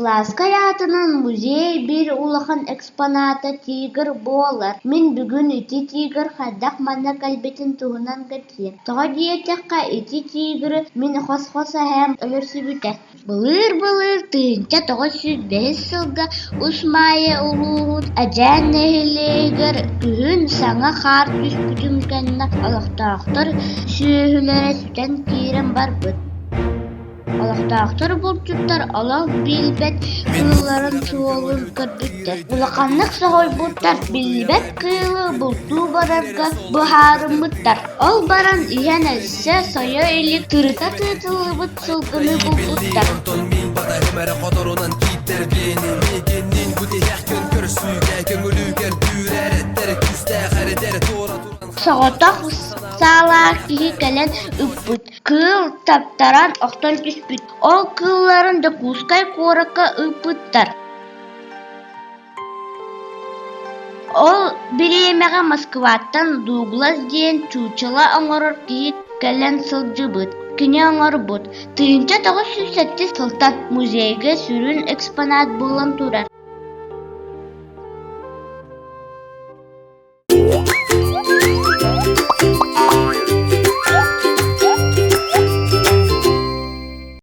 Станиславская атынан музей бир улахан экспоната тигр болар. Мен бүгүн ити тигр хайдах манна калбетин туһунан кепсием. Тоҕо диэтекка ити тигры мен хос-хоса хэм өлөрсүбүтэ. Былыр тыынча тоҕо сүрбэһис сылга усмайа улуут ажаан нэһилээгэр күһүн саҥа хаар түспүтүм кэнна олохтоохтор сүөһүлэрэ сүтэн киирэн барбыт. Олохтоохтор булчуттар олох билбэт кыылларын суолун көрбүттэр. Улаканнык соһойбуттар билбэт кыылы бултуу барарга быһаарыммыттар. Ол баран иһэн эссе сойо илик тырыта тыытылыбыт сылгыны булбуттар. Соҕотох саалаах киһи кэлэн ыппыт. Кыыл таптаран охтон түспүт. Ол кыылларын да кускай куоракка ыппыттар. Ол бириэмэҕэ Москваттан Дуглас диэн чуучала оҥорор киһи кэлэн сылдьыбыт. Кини оҥорбут. Тыынча тоҕо сүрсэттис сылтан музейге сүрүн экспонат буолан турар.